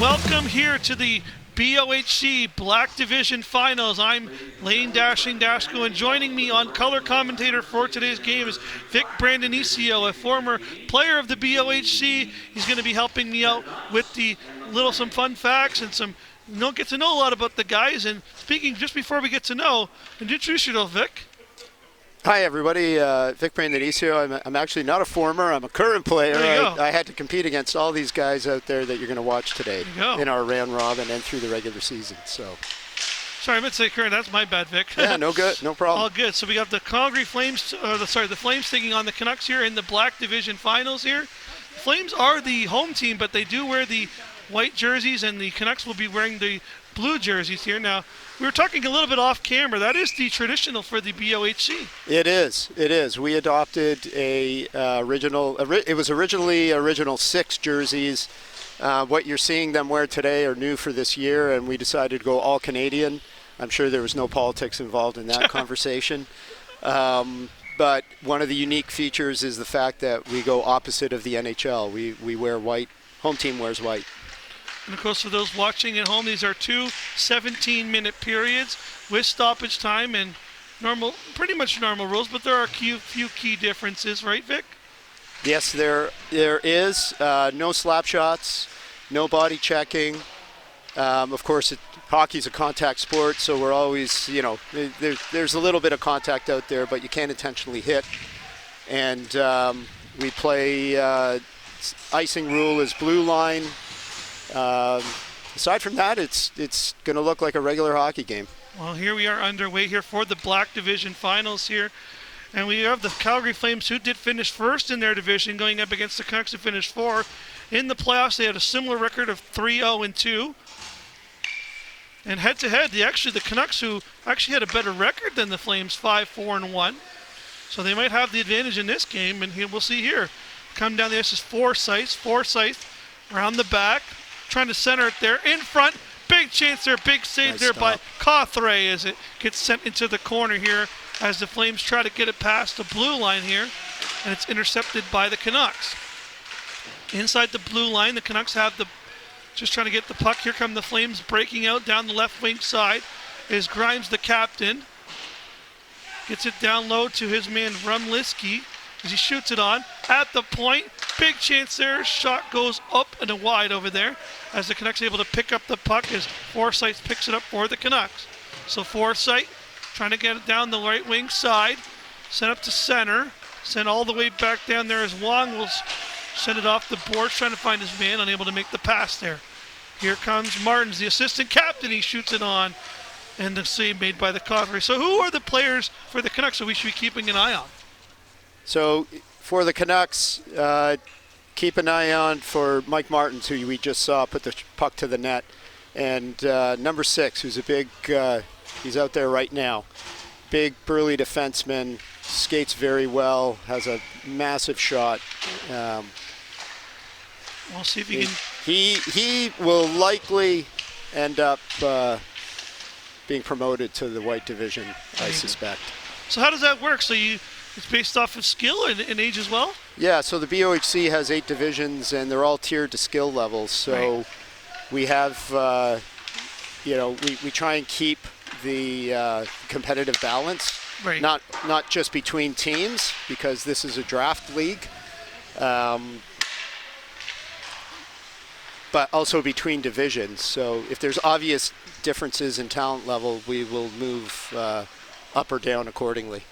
Welcome here to the BOHC Black Division Finals. I'm Lane Dashing Dashko, and joining me on color commentator for today's game is Vic Brandonicio, a former player of the BOHC. He's going to be helping me out with some fun facts and some get to know a lot about the guys. And speaking, just before we get to know, introduce yourself, Vic. Hi, everybody. Vic Brandonicio. I'm actually not a former. I'm a current player. I had to compete against all these guys out there that you're going to watch today in our round robin and through the regular season. So, sorry, I meant to say current. That's my bad, Vic. Yeah, no good. No problem. All good. So we got the Calgary Flames, the Flames taking on the Canucks here in the Black Division Finals here. The Flames are the home team, but they do wear the white jerseys, and the Canucks will be wearing the blue jerseys here. Now, we were talking a little bit off camera. That is the traditional for the BOHC. It is. We adopted it was originally original 6 jerseys. What you're seeing them wear today are new for this year, and we decided to go all Canadian. I'm sure there was no politics involved in that conversation. But one of the unique features is the fact that we go opposite of the NHL. We wear white. Home team wears white. And, of course, for those watching at home, these are 2 17-minute periods with stoppage time and pretty much normal rules, but there are a few key differences, right, Vic? Yes, there is. No slap shots, no body checking. Of course, hockey's a contact sport, so we're always, there's a little bit of contact out there, but you can't intentionally hit. And we play icing rule is blue line. Aside from that, it's going to look like a regular hockey game. Well, here we are underway here for the Black Division Finals here. And we have the Calgary Flames, who did finish first in their division, going up against the Canucks, who finished 4. In the playoffs, they had a similar record of 3-0-2. And head-to-head, the Canucks, who actually had a better record than the Flames, 5-4-1. So they might have the advantage in this game, and we'll see here. Come down the ice is Forsyth around the back. Trying to center it there in front. Big chance there, big save there by Cothray as it gets sent into the corner here as the Flames try to get it past the blue line here, and it's intercepted by the Canucks. Inside the blue line, the Canucks have just trying to get the puck. Here come the Flames breaking out down the left wing side is Grimes, the captain. Gets it down low to his man Rumliski as he shoots it on at the point. Big chance there. Shot goes up and wide over there as the Canucks are able to pick up the puck as Forsyth picks it up for the Canucks. So Forsyth trying to get it down the right wing side. Sent up to center. Sent all the way back down there as Wong will send it off the boards, trying to find his man, unable to make the pass there. Here comes Martins, the assistant captain. He shoots it on, and the save made by the Cothray. So who are the players for the Canucks that we should be keeping an eye on? So for the Canucks, keep an eye on for Mike Martins, who we just saw put the puck to the net, and number 6, who's a big, he's out there right now. Big, burly defenseman, skates very well, has a massive shot. We'll see if he can. He will likely end up being promoted to the white division, I suspect. So how does that work? So it's based off of skill and age as well? Yeah, so the BOHC has 8 divisions, and they're all tiered to skill levels. So we have, we try and keep the competitive balance, not just between teams, because this is a draft league, but also between divisions. So if there's obvious differences in talent level, we will move up or down accordingly.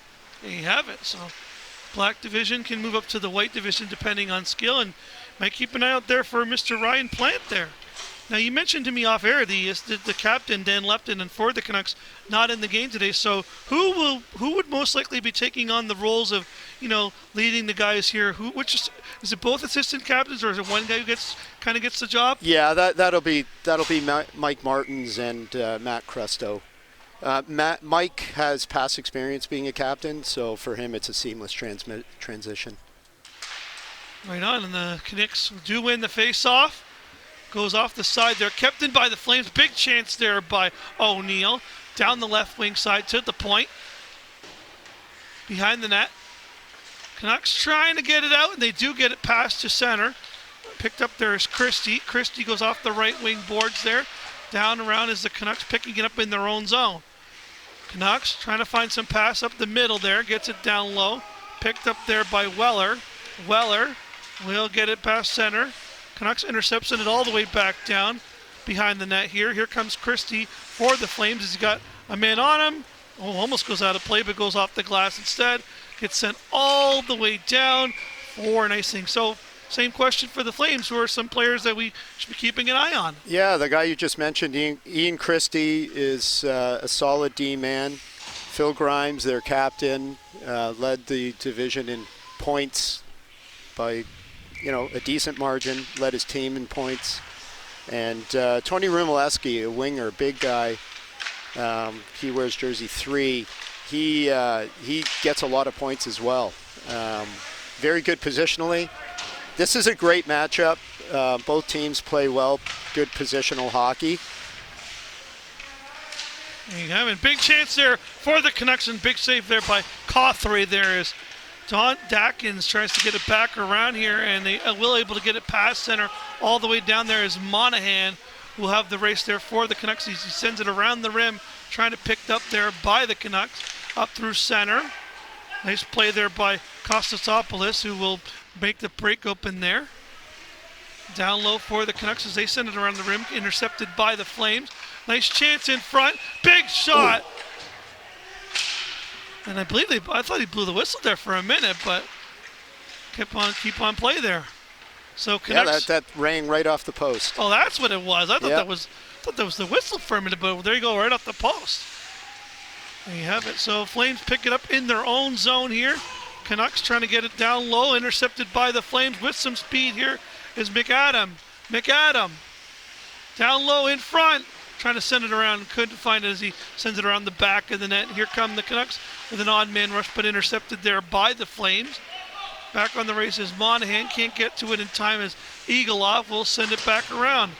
There you have it. So Black Division can move up to the White Division depending on skill, and might keep an eye out there for Mr. Ryan Plant there. Now, you mentioned to me off air the captain, Dan Lepton, and for the Canucks, not in the game today. So who would most likely be taking on the roles of, leading the guys here? Is it both assistant captains, or is it one guy who gets the job? Yeah, that'll be Mike Martins and Matt Crusto. Mike has past experience being a captain, so for him it's a seamless transition. Right on, and the Canucks do win the face-off. Goes off the side there, kept in by the Flames. Big chance there by O'Neill. Down the left wing side to the point. Behind the net. Canucks trying to get it out, and they do get it past to center. Picked up there is Christie. Christie goes off the right wing boards there. Down around is the Canucks picking it up in their own zone. Canucks trying to find some pass up the middle there. Gets it down low. Picked up there by Weller. Weller will get it past center. Canucks intercepts it all the way back down behind the net here. Here comes Christie for the Flames. He's got a man on him. Oh, almost goes out of play, but goes off the glass instead. Gets sent all the way down for an icing. So same question for the Flames, who are some players that we should be keeping an eye on. Yeah, the guy you just mentioned, Ian Christie, is a solid D-man. Phil Grimes, their captain, led the division in points by, a decent margin, led his team in points. And Tony Rumelewski, a winger, big guy, he wears jersey 3. He gets a lot of points as well. Very good positionally. This is a great matchup. Both teams play well, good positional hockey. You have a big chance there for the Canucks, and big save there by Cawthray. There is Don Datkins tries to get it back around here, and they will able to get it past center. All the way down there is Monahan, who will have the race there for the Canucks. He sends it around the rim, trying to pick up there by the Canucks, up through center. Nice play there by Kostasopoulos, who will make the break open there. Down low for the Canucks as they send it around the rim, intercepted by the Flames. Nice chance in front, big shot. Ooh. And I thought he blew the whistle there for a minute, but keep on play there. So Canucks. Yeah, that rang right off the post. Oh, that's what it was. I thought that was the whistle for a minute, but there you go, right off the post. There you have it. So Flames pick it up in their own zone here. Canucks trying to get it down low, intercepted by the Flames with some speed here is McAdam. McAdam down low in front, trying to send it around. Couldn't find it as he sends it around the back of the net. Here come the Canucks with an odd man rush, but intercepted there by the Flames. Back on the race is Monahan. Can't get to it in time as Eagleoff will send it back around.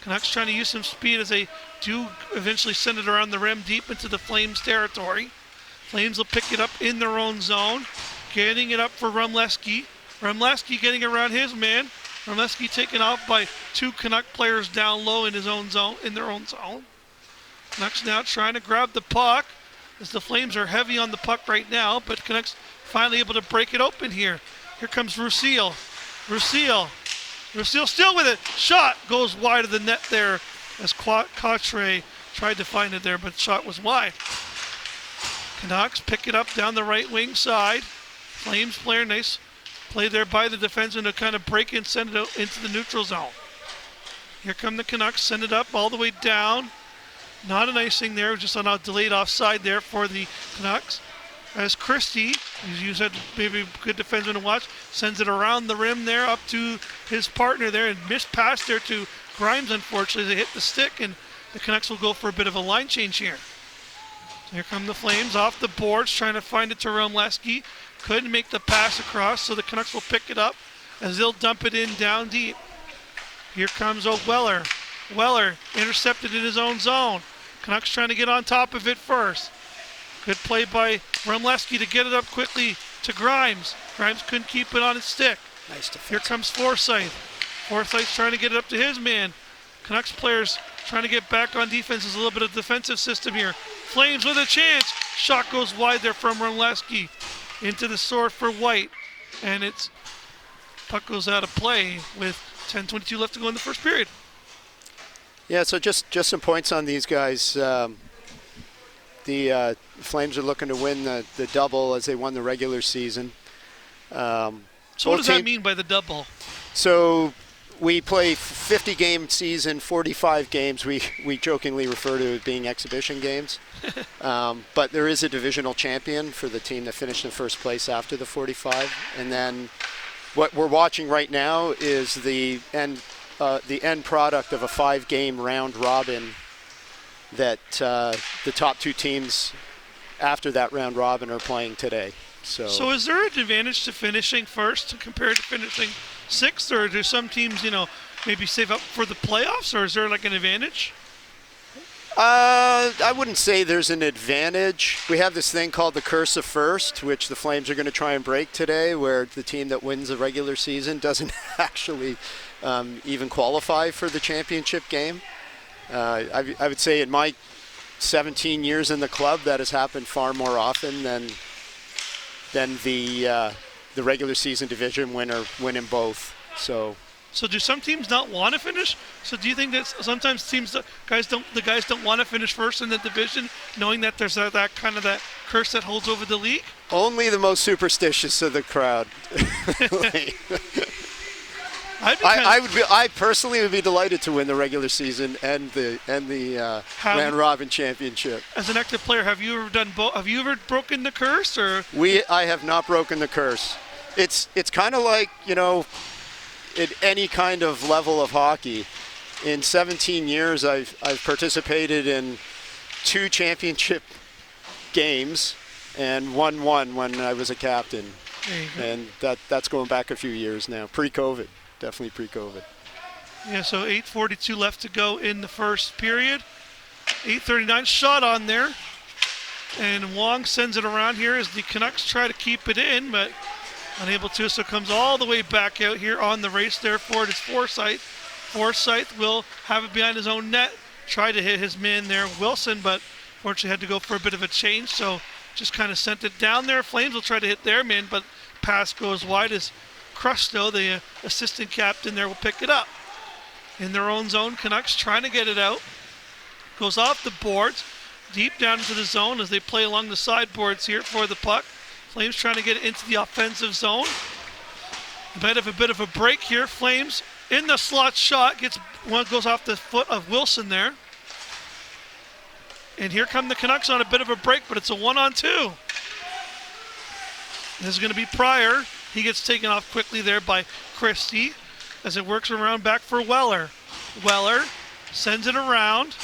Canucks trying to use some speed as they do eventually send it around the rim deep into the Flames territory. Flames will pick it up in their own zone. Getting it up for Rumleski. Rumleski getting around his man. Rumleski taken off by 2 Canuck players down low in their own zone. Canucks now trying to grab the puck as the Flames are heavy on the puck right now, but Canucks finally able to break it open here. Here comes Russil. Russil still with it. Shot goes wide of the net there as Cawthray tried to find it there, but shot was wide. Canucks pick it up down the right wing side. Flames player, nice play there by the defenseman to kind of break and send it out into the neutral zone. Here come the Canucks, send it up all the way down. Not an icing there, just on a delayed offside there for the Canucks. As Christie, you said maybe a good defenseman to watch, sends it around the rim there up to his partner there, and missed pass there to Grimes, unfortunately. They hit the stick, and the Canucks will go for a bit of a line change here. Here come the Flames off the boards, trying to find it to Rumleski. Couldn't make the pass across, so the Canucks will pick it up as they'll dump it in down deep. Here comes Weller. Weller intercepted in his own zone. Canucks trying to get on top of it first. Good play by Rumleski to get it up quickly to Grimes. Grimes couldn't keep it on his stick. Nice defense. Here comes Forsyth. Forsyth's trying to get it up to his man. Canucks players trying to get back on defense. There's a little bit of defensive system here. Flames with a chance. Shot goes wide there from Rumleski into the sword for White. And it's puck goes out of play with 10:22 left to go in the first period. Yeah, so just some points on these guys. The Flames are looking to win the double as they won the regular season. So what does that mean by the double? So we play 50-game season, 45 games. We jokingly refer to it being exhibition games. But there is a divisional champion for the team that finished in first place after the 45. And then what we're watching right now is the end product of a 5-game round robin that the top 2 teams after that round robin are playing today. So is there an advantage to finishing first compared to finishing 6th, or do some teams, maybe save up for the playoffs, or is there like an advantage? I wouldn't say there's an advantage. We have this thing called the curse of first, which the Flames are going to try and break today, where the team that wins the regular season doesn't actually even qualify for the championship game. I would say in my 17 years in the club, that has happened far more often than the regular season division winner winning both. So do some teams not want to finish? So do you think that sometimes the guys don't want to finish first in the division, knowing that there's that kind of that curse that holds over the league? Only the most superstitious of the crowd. I personally would be delighted to win the regular season and the round robin championship. As an active player, have you ever done both? Have you ever broken the curse, or? I have not broken the curse. It's kind of like, at any kind of level of hockey. In 17 years, I've participated in 2 championship games and won one when I was a captain. And that's going back a few years now, pre-COVID. Definitely pre-COVID. Yeah, so 8:42 left to go in the first period. 8:39 shot on there. And Wong sends it around here as the Canucks try to keep it in, but unable to. So comes all the way back out here on the race there for it is Forsyth. Forsyth will have it behind his own net. Try to hit his man there, Wilson, but fortunately had to go for a bit of a change. So just kind of sent it down there. Flames will try to hit their man, but pass goes wide as Crusto, the assistant captain there, will pick it up. In their own zone, Canucks trying to get it out. Goes off the boards, deep down into the zone as they play along the sideboards here for the puck. Flames trying to get it into the offensive zone. A bit of a break here. Flames in the slot shot. Goes off the foot of Wilson there. And here come the Canucks on a bit of a break, but it's a 1-on-2. This is going to be Pryor. He gets taken off quickly there by Christie as it works around back for Weller. Weller sends it around.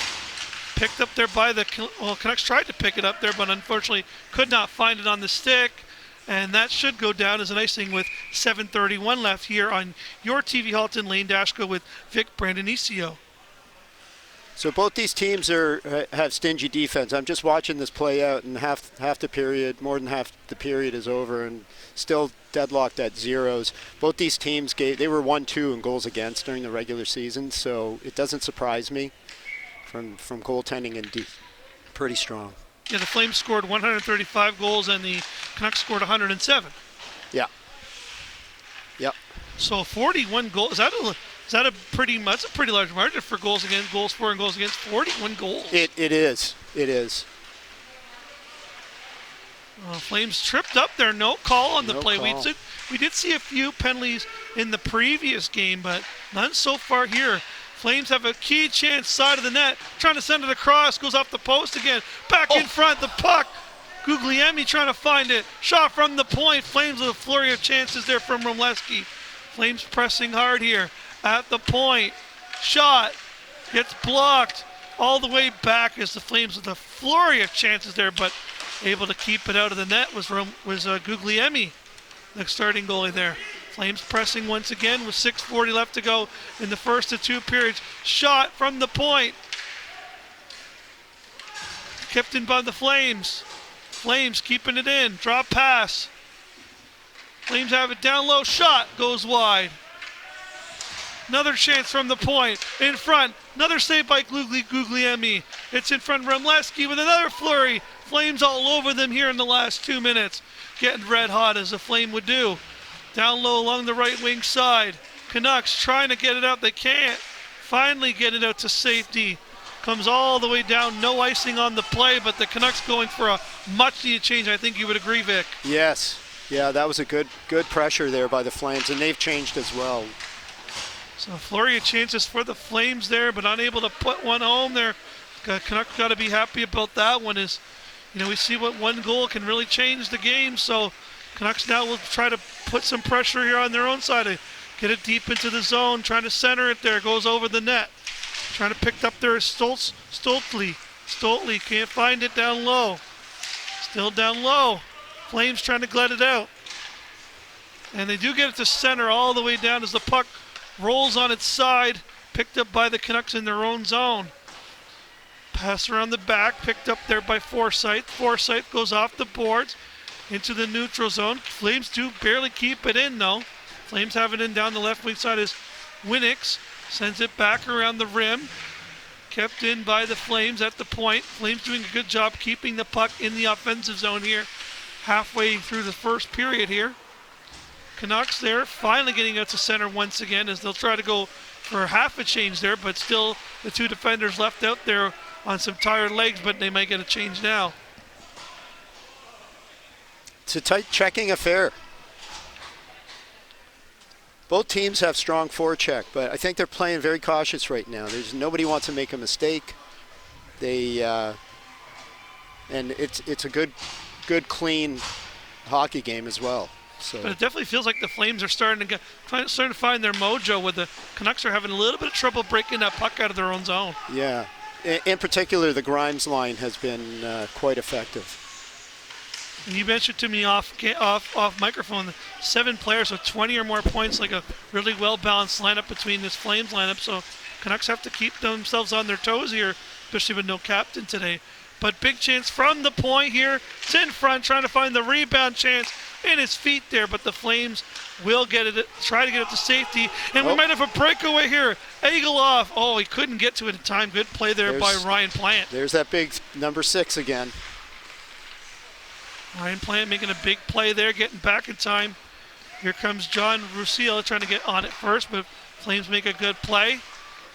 Picked up there by Canucks tried to pick it up there, but unfortunately could not find it on the stick. And that should go down as an icing with 7:31 left here on your TV Halton Lane Dashko with Vic Brandonicio. So both these teams have stingy defense. I'm just watching this play out, and more than half the period is over, and still deadlocked at zeros. Both these teams they were 1-2 in goals against during the regular season, so it doesn't surprise me from goaltending and pretty strong. Yeah, the Flames scored 135 goals, and the Canucks scored 107. Yeah. Yep. So 41 goals. Is that a pretty large margin for goals against, goals for, and goals against? 41 goals. It is. Flames tripped up there. No call on the play. Call. We did see a few penalties in the previous game, but none so far here. Flames have a key chance side of the net. Trying to send it across. Goes off the post again. Back in front. The puck. Guglielmi trying to find it. Shot from the point. Flames with a flurry of chances there from Romleski. Flames pressing hard here at the point. Shot. Gets blocked. All the way back as the Flames with a flurry of chances there, but able to keep it out of the net was Guglielmi, the starting goalie there. Flames pressing once again with 6:40 left to go in the first of 2 periods. Shot from the point. Kept in by the Flames. Flames keeping it in. Drop pass. Flames have it down low. Shot goes wide. Another chance from the point. In front. Another save by Guglielmi. It's in front of Romleski with another flurry. Flames all over them here in the last 2 minutes. Getting red hot as a Flame would do. Down low along the right wing side. Canucks trying to get it out. They can't. Finally get it out to safety. Comes all the way down. No icing on the play, but the Canucks going for a much needed change. I think you would agree, Vic. Yes. Yeah, that was a good pressure there by the Flames, and they've changed as well. So a flurry of chances for the Flames there, but unable to put one home there. Canucks got to be happy about that one. We see what one goal can really change the game. So Canucks now will try to put some pressure here on their own side to get it deep into the zone, trying to center it there, goes over the net. Trying to pick up there is Stoltley. Stoltley can't find it down low. Still down low. Flames trying to glut it out. And they do get it to center all the way down as the puck rolls on its side, picked up by the Canucks in their own zone. Pass around the back, picked up there by Forsyth. Forsyth goes off the boards into the neutral zone. Flames do barely keep it in, though. Flames have it in down the left wing side as Winnix sends it back around the rim. Kept in by the Flames at the point. Flames doing a good job keeping the puck in the offensive zone here. Halfway through the first period here. Canucks there finally getting out to center once again as they'll try to go for half a change there, but still the two defenders left out there on some tired legs, but they might get a change now. It's a tight checking affair. Both teams have strong forecheck, but I think they're playing very cautious right now. There's nobody wants to make a mistake. They and it's a good clean hockey game as well. So. But it definitely feels like the Flames are starting to find their mojo, with the Canucks are having a little bit of trouble breaking that puck out of their own zone. Yeah, in particular, the Grimes line has been quite effective. And you mentioned to me off microphone, 7 players with 20 or more points, like a really well-balanced lineup between this Flames lineup. So Canucks have to keep themselves on their toes here, especially with no captain today. But big chance from the point here. It's in front, trying to find the rebound chance in his feet there, but the Flames will get it, try to get it to safety. And we might have a breakaway here. Egelhoff, he couldn't get to it in time. Good play there by Ryan Plant. There's that big number 6 again. Ryan Plant making a big play there, getting back in time. Here comes John Russillo trying to get on it first, but Flames make a good play.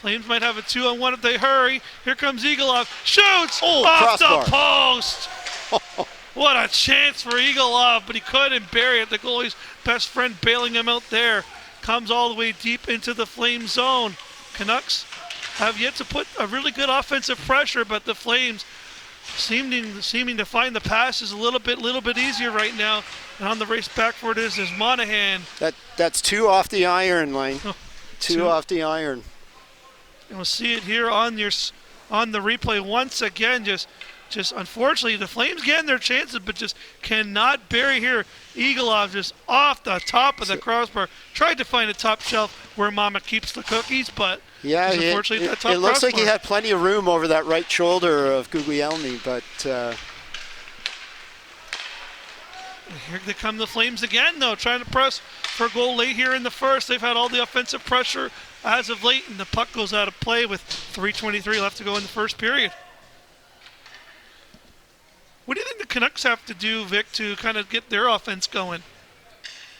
Flames might have a 2-on-1 if they hurry. Here comes Egelhoff. Shoots off crossbar. the post. What a chance for Egelhoff, but he couldn't bury it. The goalie's best friend bailing him out there. Comes all the way deep into the Flame zone. Canucks have yet to put a really good offensive pressure, but the Flames seeming to find the passes a little bit easier right now. And on the race back for it is Monahan. That's 2 off the iron, Lane. 2 off the iron. And we'll see it here on the replay once again. Just unfortunately, the Flames getting their chances, but just cannot bury here. Egelhoff just off the top of the crossbar. Tried to find a top shelf where Mama keeps the cookies, but unfortunately, that top it looks crossbar. like he had plenty of room over that right shoulder of Guglielmi, but here they come the Flames again, though, trying to press for a goal late here in the first. They've had all the offensive pressure as of late, and the puck goes out of play with 3:23 left to go in the first period. What do you think the Canucks have to do, Vic, to kind of get their offense going,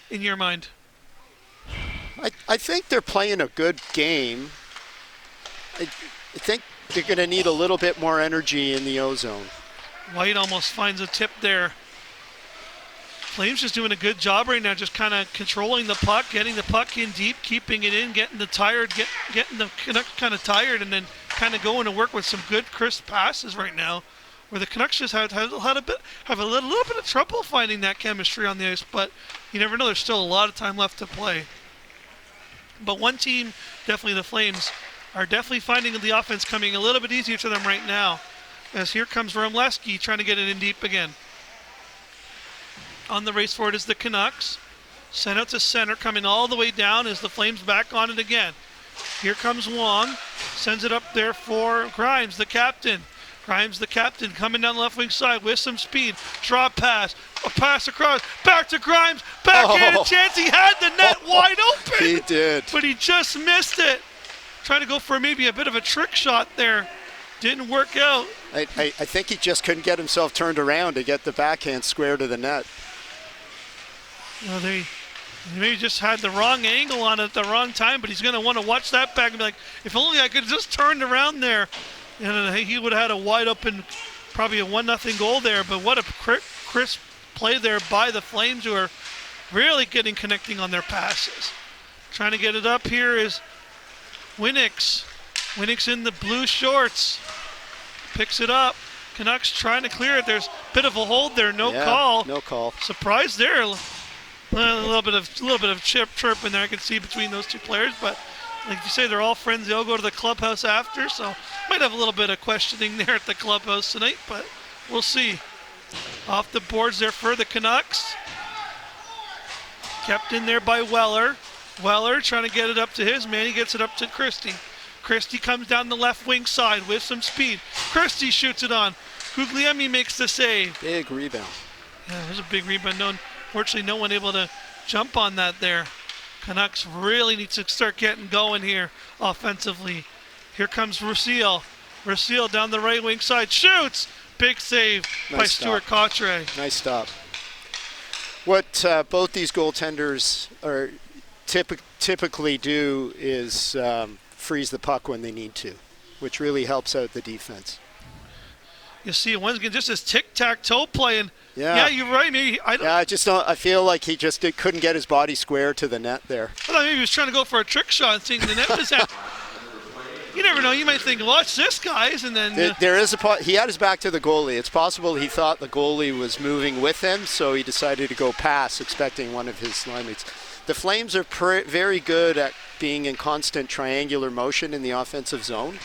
in your mind? I think they're playing a good game. I think they're going to need a little bit more energy in the O-zone. White almost finds a tip there. Flames just doing a good job right now, just kind of controlling the puck, getting the puck in deep, keeping it in, getting the Canucks kind of tired, and then kind of going to work with some good crisp passes right now. Where the Canucks just have a little bit of trouble finding that chemistry on the ice, but you never know. There's still a lot of time left to play. But one team, definitely the Flames, are definitely finding the offense coming a little bit easier to them right now. As here comes Romleski trying to get it in deep again. On the race for it is the Canucks. Sent out to center, coming all the way down as the Flames back on it again. Here comes Wong, sends it up there for Grimes, the captain. Grimes, the captain, coming down the left wing side with some speed. Drop pass, a pass across, back to Grimes, backhanded chance. He had the net wide open. He did. But he just missed it. Trying to go for maybe a bit of a trick shot there. Didn't work out. I think he just couldn't get himself turned around to get the backhand square to the net. Well, they maybe just had the wrong angle on it at the wrong time, but he's going to want to watch that back and be like, if only I could have just turned around there. And he would have had a wide open, probably a 1-0 goal there. But what a crisp play there by the Flames, who are really connecting on their passes. Trying to get it up here is Winnix. Winnix in the blue shorts. Picks it up. Canucks trying to clear it. There's a bit of a hold there. No call. No call. Surprise there. A little bit of chirp in there I can see between those two players, but like you say, they're all friends. They all go to the clubhouse after, so might have a little bit of questioning there at the clubhouse tonight, but we'll see. Off the boards there for the Canucks. Kept in there by Weller. Weller trying to get it up to his man. He gets it up to Christie. Christie comes down the left wing side with some speed. Christie shoots it on. Guglielmi makes the save. Big rebound. Yeah, it was a big rebound. Unfortunately, no one able to jump on that there. Canucks really need to start getting going here offensively. Here comes Rusille. Rusille down the right wing side. Shoots! Big save by Stuart Cotray. Nice stop. What both these goaltenders are typically do is freeze the puck when they need to, which really helps out the defense. You see, once again, just this tic-tac-toe playing. Yeah, you're right. Maybe I just don't. I feel like he just couldn't get his body square to the net there. I thought maybe he was trying to go for a trick shot and seeing the net was out. You never know. You might think, watch this, guys, and then there is he had his back to the goalie. It's possible he thought the goalie was moving with him, so he decided to go pass, expecting one of his line mates. The Flames are very good at being in constant triangular motion in the offensive zone,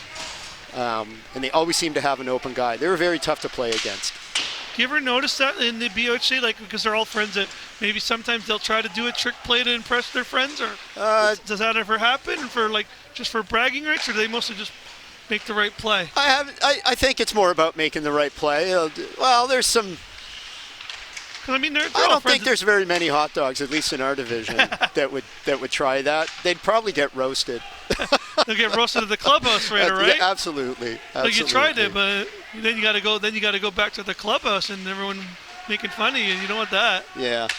and they always seem to have an open guy. They were very tough to play against. Do you ever notice that in the BOHC, like, because they're all friends, that maybe sometimes they'll try to do a trick play to impress their friends, or does that ever happen for just for bragging rights, or do they mostly just make the right play? I think it's more about making the right play. Well, there's some. I mean, they're I all don't friends. think there's very many hot dogs, at least in our division, that would try that. They'd probably get roasted. They'll get roasted at the clubhouse, right? Yeah, absolutely. Like you tried it, but then you got to go. Then you got to go back to the clubhouse, and everyone making fun of you. You don't want that. Yeah.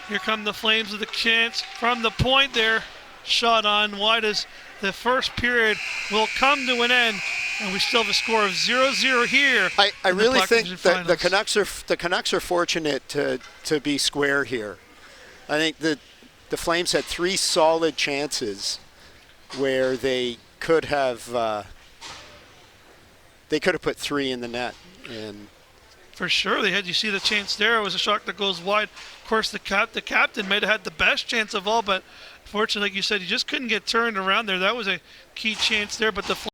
Here come the Flames with a chance from the point there. Shot on wide as the first period will come to an end, and we still have a score of 0-0 here. I really think that the Canucks are fortunate to be square here. I think that the Flames had 3 solid chances where they could have put 3 in the net, and for sure they had. You see the chance there. It was a shot that goes wide. Of course, the captain might have had the best chance of all, but fortunately, like you said, he just couldn't get turned around there. That was a key chance there, but the